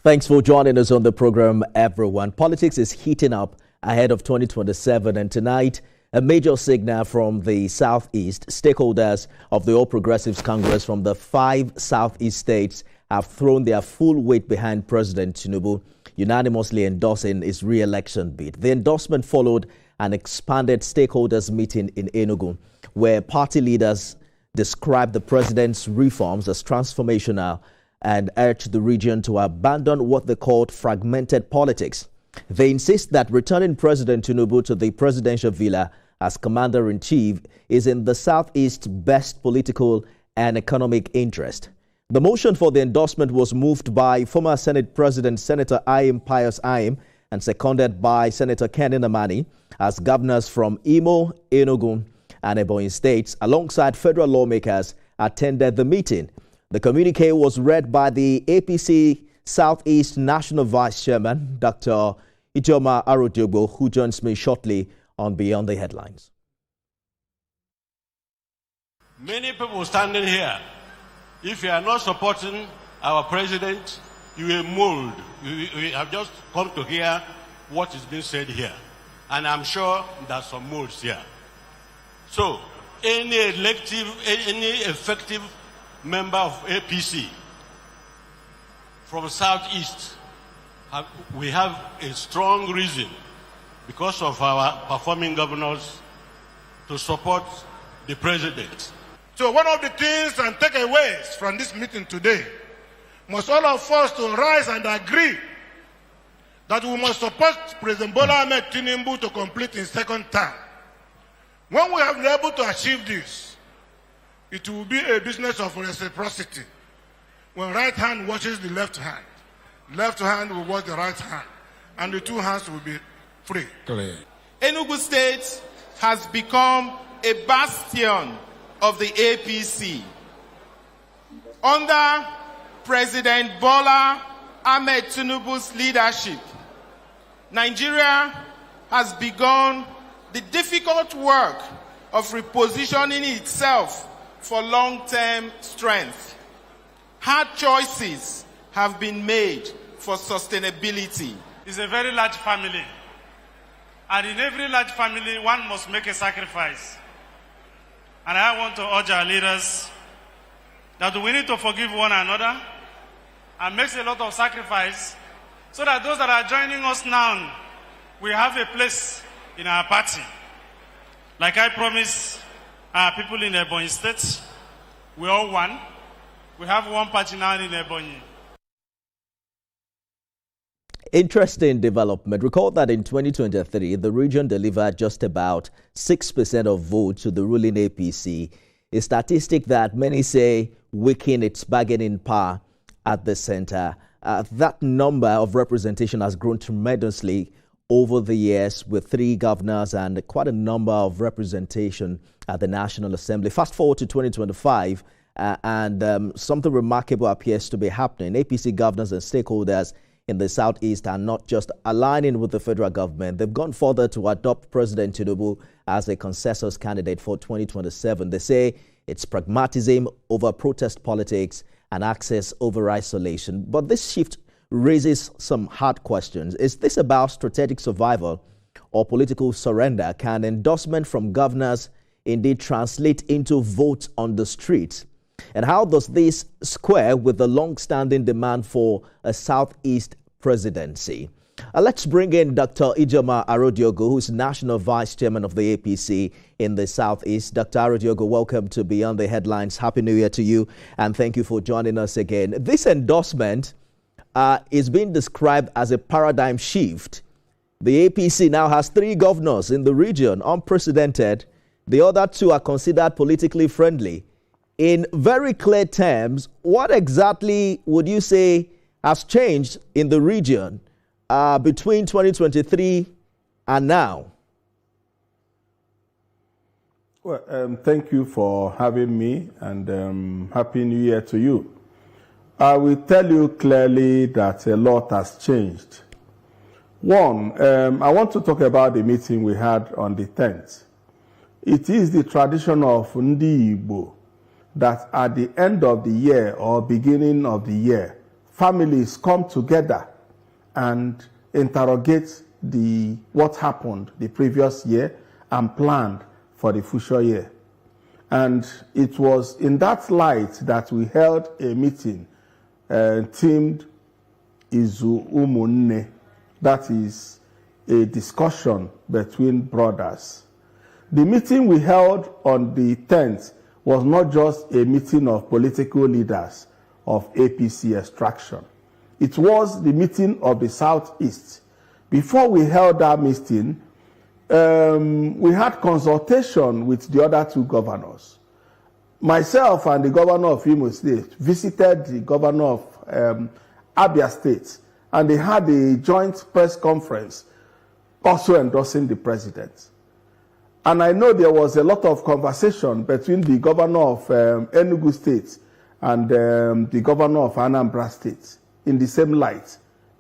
Thanks for joining us on the program, everyone. Politics is heating up ahead of 2027, and tonight, a major signal from the Southeast. Stakeholders of the All Progressives Congress from the 5 Southeast states have thrown their full weight behind President Tinubu, unanimously endorsing his re-election bid. The endorsement followed an expanded stakeholders meeting in Enugu, where party leaders described the president's reforms as transformational and urged the region to abandon what they called fragmented politics. They insist that returning President Tinubu to the presidential villa as commander-in-chief is in the Southeast's best political and economic interest. The motion for the endorsement was moved by former Senate President Senator Ayim Pius Ayim and seconded by Senator Kenny Namani as governors from Imo, Enugu, and Ebonyi states, alongside federal lawmakers, attended the meeting. The communique was read by the APC Southeast National Vice Chairman, Dr. Arodiogbu, who joins me shortly on Beyond the Headlines. Many people standing here, if you are not supporting our president, you are mold. You have just come to hear what is being said here. And I'm sure there's some molds here. So, any effective member of APC from Southeast, we have a strong reason, because of our performing governors, to support the president. So one of the things and takeaways from this meeting today must all of us to rise and agree that we must support President Bola Ahmed Tinubu to complete his second term. When we have been able to achieve this, it will be a business of reciprocity. When right hand watches the left hand will watch the right hand, and the two hands will be free. Enugu State has become a bastion of the APC. Under President Bola Ahmed Tinubu's leadership, Nigeria has begun the difficult work of repositioning itself for long-term strength. Hard choices have been made for sustainability. It's a very large family. And in every large family, one must make a sacrifice. And I want to urge our leaders that we need to forgive one another and make a lot of sacrifice so that those that are joining us now will have a place in our party. Like I promised our people in Ebonyi State, we all one. We have one party now in Ebonyi. Interesting development. Recall that in 2023, the region delivered just about 6% of votes to the ruling APC, a statistic that many say weakened its bargaining power at the center. That number of representation has grown tremendously over the years, with 3 governors and quite a number of representation at the National Assembly. Fast forward to 2025, and something remarkable appears to be happening. APC governors and stakeholders in the Southeast are not just aligning with the federal government. They've gone further to adopt President Tinubu as a consensus candidate for 2027. They say it's pragmatism over protest politics and access over isolation. But this shift raises some hard questions. Is this about strategic survival or political surrender? Can endorsement from governors indeed translate into votes on the streets? And how does this square with the long-standing demand for a Southeast presidency? Let's bring in Dr. Arodiogbu, who's National Vice Chairman of the APC in the Southeast. Dr. Arodiogbu, welcome to Beyond the Headlines. Happy New Year to you, and thank you for joining us again. This endorsement is being described as a paradigm shift. The APC now has 3 governors in the region, unprecedented. The other 2 are considered politically friendly. In very clear terms, what exactly would you say has changed in the region between 2023 and now? Well, thank you for having me, and Happy New Year to you. I will tell you clearly that a lot has changed. One, I want to talk about the meeting we had on the 10th. It is the tradition of Ndi Igbo that at the end of the year or beginning of the year, families come together and interrogate what happened the previous year and planned for the future year. And it was in that light that we held a meeting themed Izu Umunne. That is a discussion between brothers. The meeting we held on the 10th was not just a meeting of political leaders of APC extraction. It was the meeting of the Southeast. Before we held that meeting, we had consultation with the other two governors. Myself and the governor of Imo State visited the governor of Abia State, and they had a joint press conference also endorsing the president. And I know there was a lot of conversation between the governor of Enugu State and the governor of Anambra State in the same light.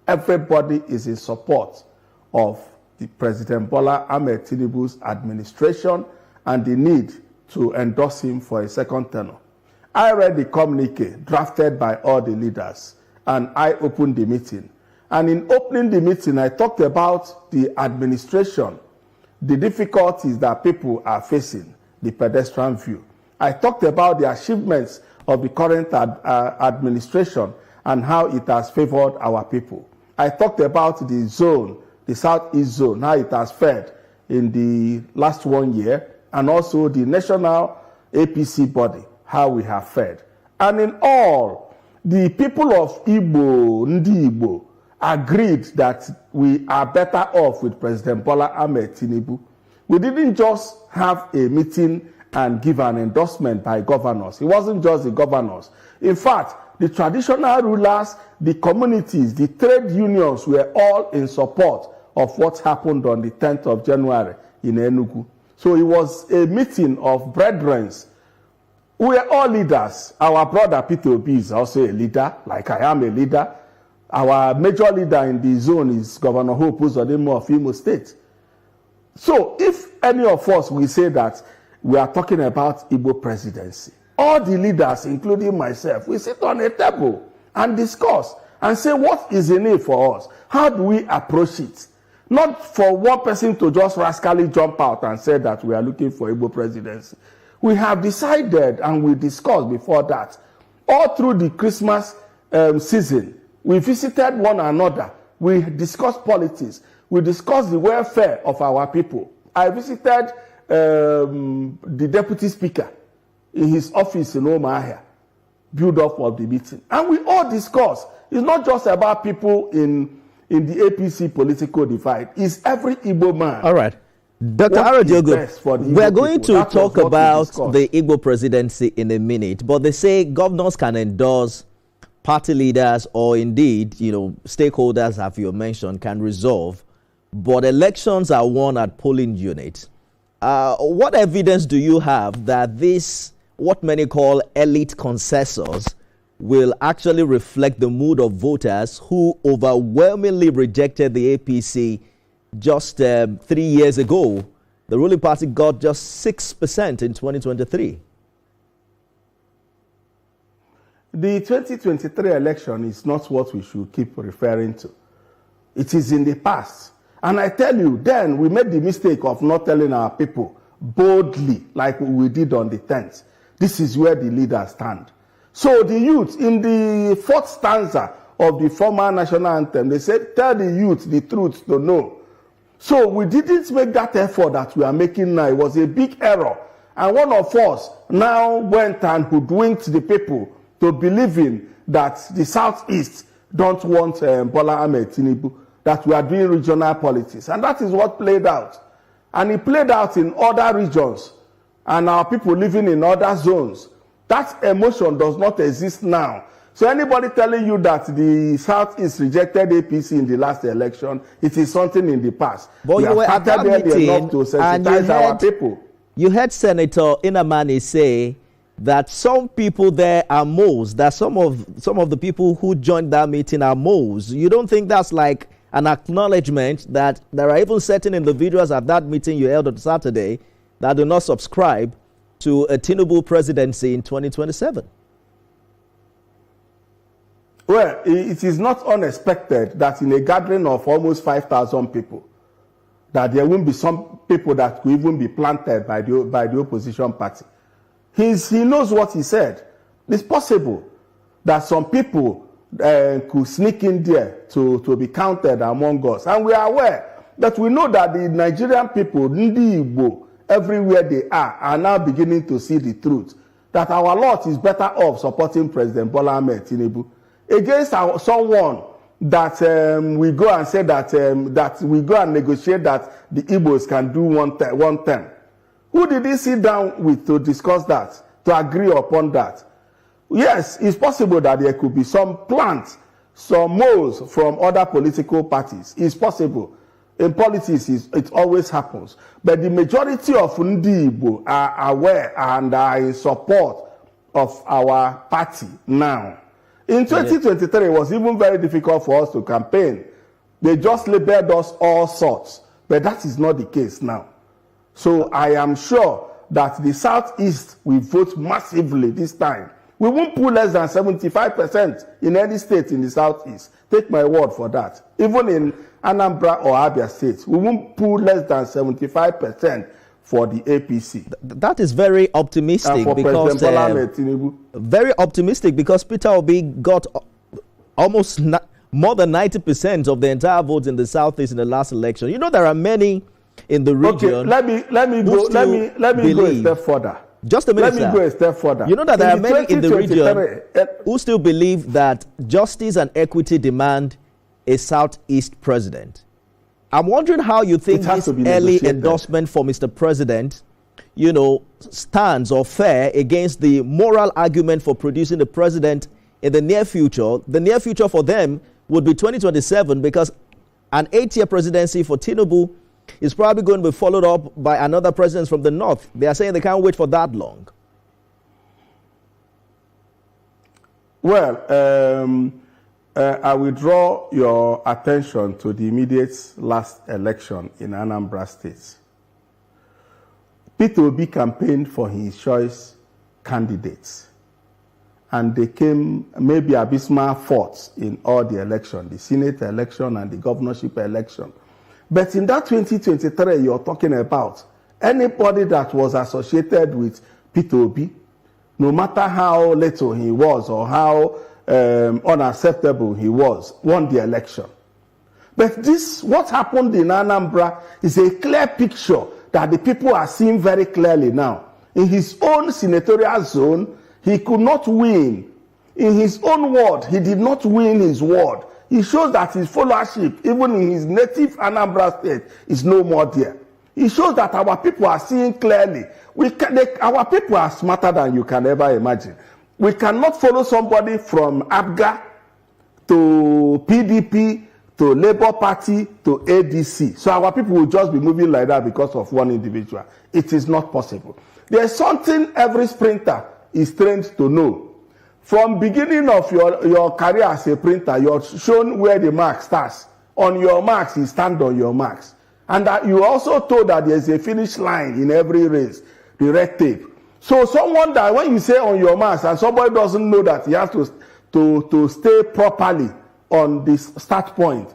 Everybody is in support of the President Bola Ahmed Tinubu's administration and the need to endorse him for a second tenure. I read the communique drafted by all the leaders, and I opened the meeting. And in opening the meeting, I talked about the administration, the difficulties that people are facing, the pedestrian view. I talked about the achievements of the current administration and how it has favored our people. I talked about the zone, the Southeast zone, how it has fared in the last 1 year, and also the national APC body, how we have fared. And in all, the people of Ndi Igbo, agreed that we are better off with President Bola Ahmed Tinubu. We didn't just have a meeting and give an endorsement by governors. It wasn't just the governors. In fact, the traditional rulers, the communities, the trade unions were all in support of what happened on the 10th of January in Enugu. So it was a meeting of brethren. We are all leaders. Our brother Peter Obi is also a leader, like I am a leader. Our major leader in the zone is Governor Hope Uzodinma of Imo State. So if any of us will say that we are talking about Igbo presidency, all the leaders, including myself, we sit on a table and discuss and say what is in it for us. How do we approach it? Not for one person to just rascally jump out and say that we are looking for Igbo presidency. We have decided and we discussed before that. All through the Christmas season, we visited one another. We discussed politics. We discussed the welfare of our people. I visited the deputy speaker in his office in Omahia, build up of the meeting. And we all discussed. It's not just about people in the APC political divide. It's every Igbo man. All right. Dr. Arodiogbu, we're going to talk about the Igbo presidency in a minute, but they say governors can endorse party leaders or indeed, stakeholders, as you mentioned, can resolve, but elections are won at polling units. What evidence do you have that this, what many call elite consensus, will actually reflect the mood of voters who overwhelmingly rejected the APC just 3 years ago? The ruling party got just 6% in 2023. The 2023 election is not what we should keep referring to. It is in the past. And I tell you, then we made the mistake of not telling our people boldly, like we did on the 10th. This is where the leaders stand. So the youth, in the fourth stanza of the former national anthem, they said, tell the youth the truth to know. So we didn't make that effort that we are making now. It was a big error. And one of us now went and hoodwinked the people to believing that the Southeast don't want Bola Ahmed Tinubu, that we are doing regional politics. And that is what played out. And it played out in other regions and our people living in other zones. That emotion does not exist now. So anybody telling you that the Southeast rejected APC in the last election, it is something in the past. But you were at that meeting enough to sensitize our people. You heard Senator Inamani say that some people there are moles, that some of the people who joined that meeting are moles. You don't think that's like an acknowledgement that there are even certain individuals at that meeting you held on Saturday that do not subscribe to a Tinubu presidency in 2027? Well, it is not unexpected that in a gathering of almost 5,000 people, that there will be some people that could even be planted by the opposition party. He knows what he said. It's possible that some people could sneak in there to be counted among us. And we are aware that we know that the Nigerian people, Ndi Igbo, everywhere they are now beginning to see the truth. That our lot is better off supporting President Bola Ahmed Tinubu against someone that we go and say that we go and negotiate that the Igbos can do one term. Who did he sit down with to discuss that, to agree upon that? Yes, it's possible that there could be some plans, some moles from other political parties. It's possible. In politics, it always happens. But the majority of Ndi Igbo are aware and are in support of our party now. In 2023, it was even very difficult for us to campaign. They just labeled us all sorts. But that is not the case now. So I am sure that the Southeast will vote massively this time. We won't pull less than 75% in any state in the Southeast. Take my word for that. Even in Anambra or Abia states, we won't pull less than 75% for the APC. That is very optimistic because very optimistic because Peter Obi got almost more than 90% of the entire votes in the Southeast in the last election. You know, there are many in the region. Okay, let me go a step further. Just a minute, Let me go a step further. You know that there are many in the region who still believe that justice and equity demand a Southeast president. I'm wondering how you think this early endorsement for Mr. President, you know, stands or fare against the moral argument for producing the president in the near future. The near future for them would be 2027 because an 8-year presidency for Tinubu is probably going to be followed up by another president from the north. They are saying they can't wait for that long. Well, I will draw your attention to the immediate last election in Anambra State. Peter Obi campaigned for his choice candidates, and they came maybe abysmal fourth in all the elections, the Senate election and the governorship election. But in that 2023 you're talking about, anybody that was associated with Peter Obi, no matter how little he was or how unacceptable he was, won the election. But what happened in Anambra is a clear picture that the people are seeing very clearly now. In his own senatorial zone, he could not win. In his own ward, he did not win his ward. It shows that his followership, even in his native Anambra State, is no more there. It shows that our people are seeing clearly. Our people are smarter than you can ever imagine. We cannot follow somebody from ABGA to PDP to Labour Party to ADC. So our people will just be moving like that because of one individual. It is not possible. There's something every sprinter is trained to know. From beginning of your career as a printer, you're shown where the mark starts. On your marks, you stand on your marks. And that you also told that there's a finish line in every race, the red tape. So someone that when you say on your marks and somebody doesn't know that he has to stay properly on this start point,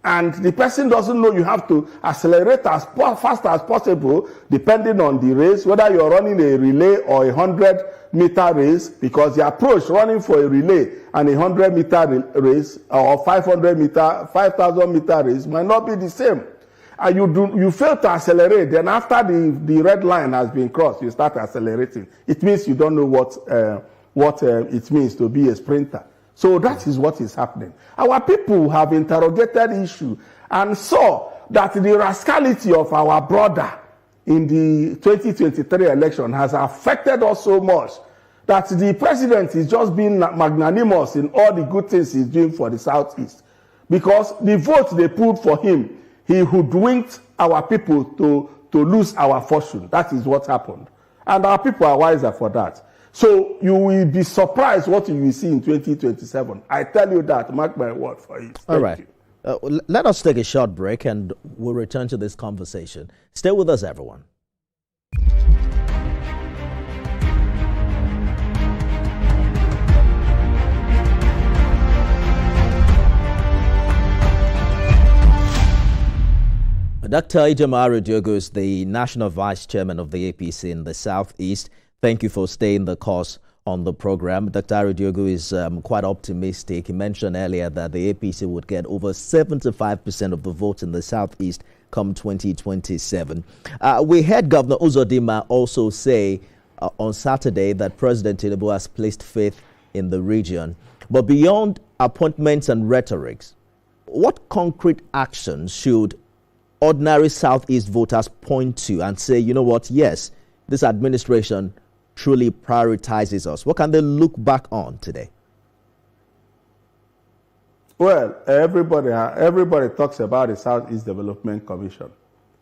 and the person doesn't know you have to accelerate as fast as possible depending on the race, whether you're running a relay or a 100-meter race, because the approach running for a relay and a 100-meter race or 5,000-meter race might not be the same. And you fail to accelerate, then after the red line has been crossed, you start accelerating. It means you don't know what it means to be a sprinter. So that is what is happening. Our people have interrogated the issue and saw that the rascality of our brother in the 2023 election has affected us so much that the president is just being magnanimous in all the good things he's doing for the Southeast. Because the vote they put for him, he hoodwinked our people to lose our fortune. That is what happened. And our people are wiser for that. So you will be surprised what you will see in 2027. I tell you that, mark my word for it. All right. Let us take a short break and we'll return to this conversation. Stay with us, everyone. Dr. Arodiogbu is the National Vice Chairman of the APC in the Southeast. Thank you for staying the course on the program. Dr. Arodiogbu is quite optimistic. He mentioned earlier that the APC would get over 75% of the votes in the Southeast come 2027. We heard Governor Uzodinma also say on Saturday that President Tinubu has placed faith in the region. But beyond appointments and rhetorics, what concrete actions should ordinary Southeast voters point to and say, you know what, yes, this administration truly prioritizes us? What can they look back on today? Well, everybody talks about the Southeast Development Commission,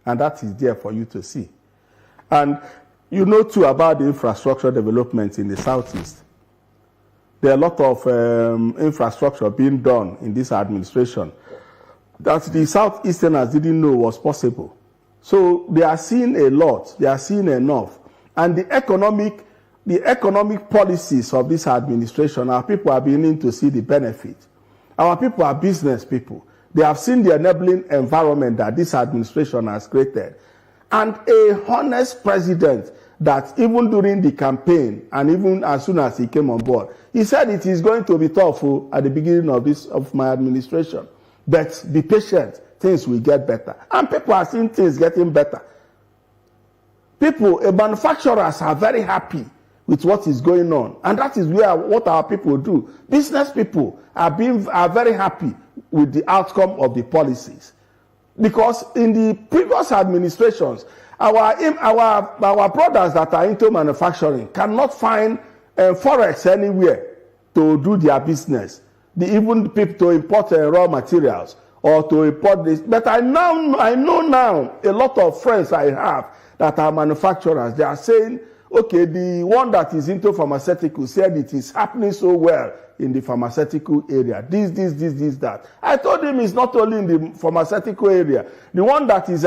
and that is there for you to see. And you know too about the infrastructure development in the Southeast. There are a lot of infrastructure being done in this administration that the Southeasterners didn't know was possible. So they are seeing a lot, they are seeing enough. And the economic policies of this administration, our people are beginning to see the benefit. Our people are business people. They have seen the enabling environment that this administration has created. And a honest president that even during the campaign and even as soon as he came on board, he said it is going to be tough at the beginning of my administration. But be patient, things will get better. And people are seeing things getting better. Manufacturers are very happy with what is going on. And that is what our people do. Business people are very happy with the outcome of the policies. Because in the previous administrations, our brothers that are into manufacturing cannot find forex anywhere to do their business. Even people to import raw materials or to import this. But I know now a lot of friends I have that are manufacturers. They are saying, okay, the one that is into pharmaceutical said it is happening so well in the pharmaceutical area. This, that. I told him it's not only in the pharmaceutical area. The one that is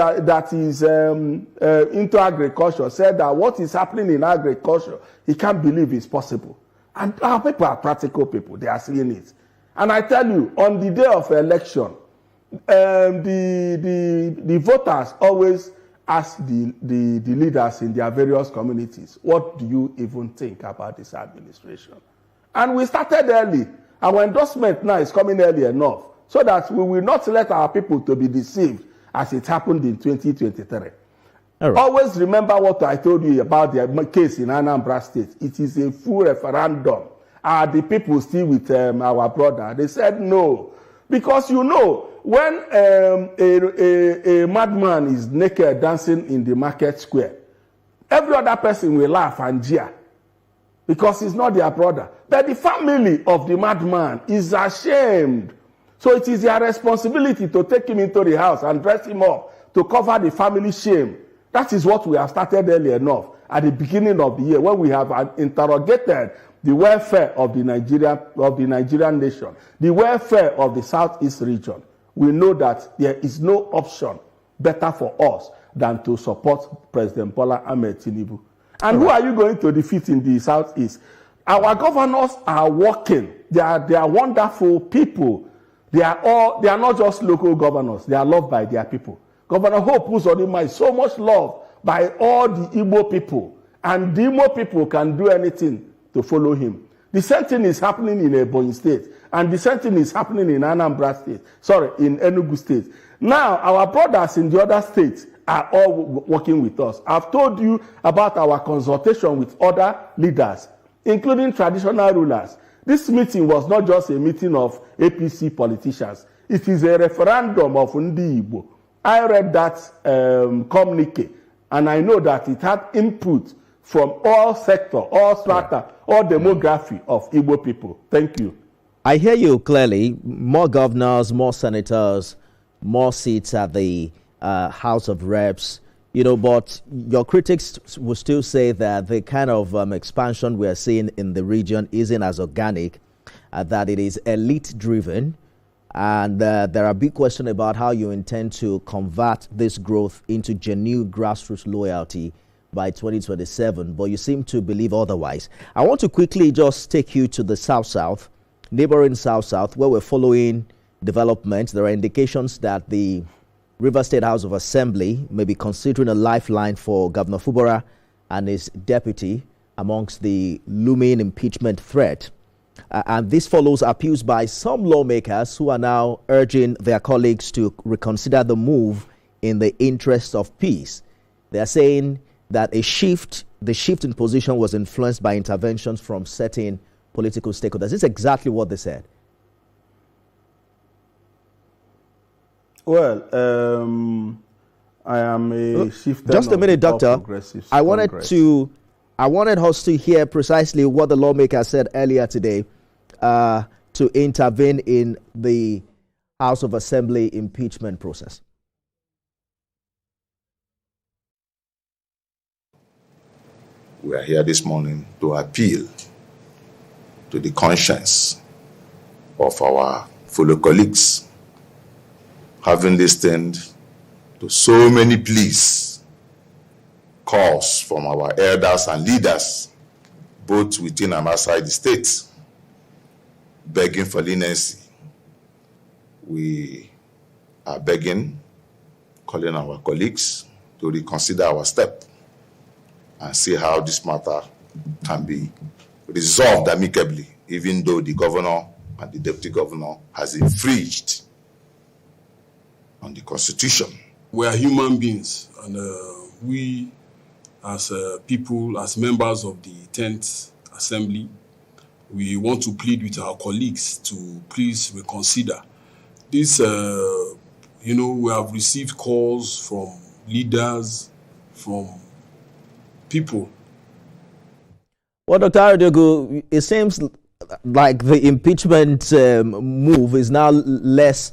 into agriculture said that what is happening in agriculture, he can't believe it's possible. And our people are practical people. They are seeing it. And I tell you, on the day of election, the voters always ask the leaders in their various communities, what do you even think about this administration? And we started early. Our endorsement now is coming early enough so that we will not let our people to be deceived as it happened in 2023. All right. Always remember what I told you about the case in Anambra State. It is a full referendum. Are the people still with our brother? They said no. Because you know, when a madman is naked dancing in the market square, every other person will laugh and jeer because he's not their brother. But the family of the madman is ashamed. So it is their responsibility to take him into the house and dress him up to cover the family shame. That is what we have started early enough at the beginning of the year when we have interrogated the welfare of the Nigerian nation, the welfare of the Southeast region. We know that there is no option better for us than to support President Bola Ahmed Tinubu. And who are you going to defeat in the Southeast? Our governors are working. They are wonderful people. They are not just local governors. They are loved by their people. Governor Hope Uzodinma is so much loved by all the Igbo people. And the Igbo people can do anything to follow him. The same thing is happening in Ebonyi State. And the same thing is happening in Anambra State. In Enugu State. Now, our brothers in the other states are all working with us. I've told you about our consultation with other leaders, including traditional rulers. This meeting was not just a meeting of APC politicians. It is a referendum of Ndi Igbo. I read that communique, and I know that it had input from all sector, all strata, all demography of Igbo people. Thank you. I hear you clearly. More governors, more senators, more seats at the House of Reps. But your critics will still say that the kind of expansion we are seeing in the region isn't as organic, that it is elite-driven, and there are big questions about how you intend to convert this growth into genuine grassroots loyalty by 2027, but you seem to believe otherwise. I want to quickly just take you to the South-South, neighboring South-South, where we're following developments. There are indications that the Rivers State House of Assembly may be considering a lifeline for Governor Fubara and his deputy amongst the looming impeachment threat. And this follows appeals by some lawmakers who are now urging their colleagues to reconsider the move in the interest of peace. They are saying that the shift in position was influenced by interventions from certain political stakeholders. This is exactly what they said. Well, I am a shifter. Just a minute, Doctor. I wanted us to hear precisely what the lawmaker said earlier today to intervene in the House of Assembly impeachment process. We are here this morning to appeal to the conscience of our fellow colleagues, having listened to so many pleas, calls from our elders and leaders, both within and outside the state, begging for leniency. We are begging, calling our colleagues to reconsider our step and see how this matter can be resolved amicably, even though the governor and the deputy governor has infringed on the Constitution. We are human beings, and we as people, as members of the 10th Assembly, we want to plead with our colleagues to please reconsider. This, we have received calls from leaders, from people. Well, Dr. Arodiogbu, it seems like the impeachment move is now less.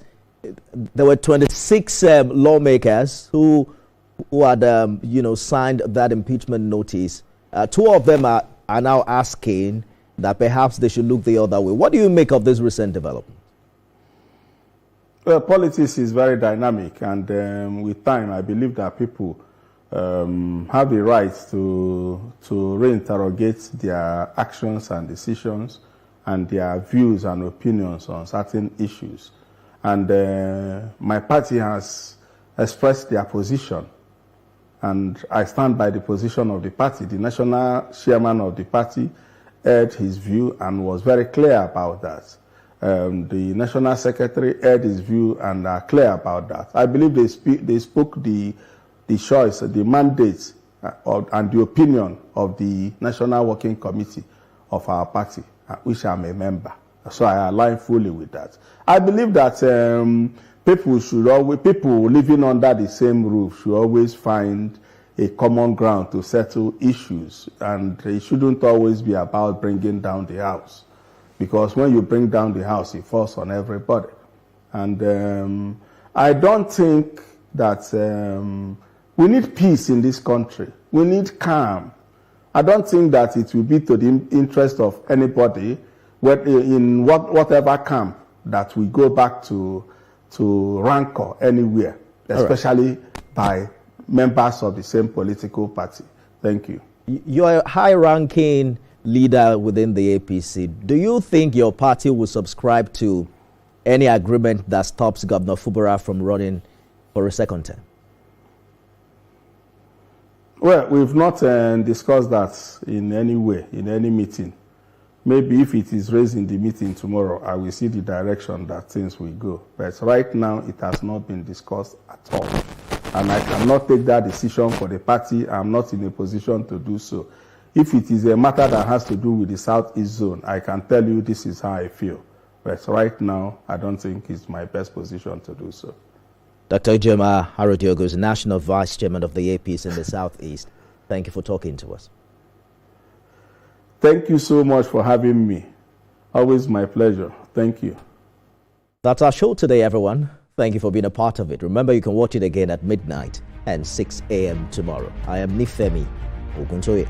There were 26 lawmakers who had, signed that impeachment notice. Two of them are now asking that perhaps they should look the other way. What do you make of this recent development? Well, politics is very dynamic, and with time, I believe that people have the right to reinterrogate their actions and decisions and their views and opinions on certain issues. And my party has expressed their position, and I stand by the position of the party. The national chairman of the party aired his view and was very clear about that. The national secretary aired his view and are clear about that. I believe they spoke the choice, the mandate, and the opinion of the National Working Committee of our party, which I'm a member. So I align fully with that. I believe that people living under the same roof should always find a common ground to settle issues, and it shouldn't always be about bringing down the house, because when you bring down the house, it falls on everybody. And I don't think that we need peace in this country. We need calm. I don't think that it will be to the interest of anybody in whatever camp that we go back to rancor anywhere, especially by members of the same political party. Thank you. You're a high-ranking leader within the APC. Do you think your party will subscribe to any agreement that stops Governor Fubara from running for a second term? Well, we've not discussed that in any way, in any meeting. Maybe if it is raised in the meeting tomorrow, I will see the direction that things will go. But right now, it has not been discussed at all. And I cannot take that decision for the party. I'm not in a position to do so. If it is a matter that has to do with the Southeast Zone, I can tell you this is how I feel. But right now, I don't think it's my best position to do so. Dr. Arodiogbu is National Vice Chairman of the APC in the Southeast. Thank you for talking to us. Thank you so much for having me. Always my pleasure. Thank you. That's our show today, everyone. Thank you for being a part of it. Remember, you can watch it again at midnight and 6 a.m. tomorrow. I am Nifemi Oguntoye.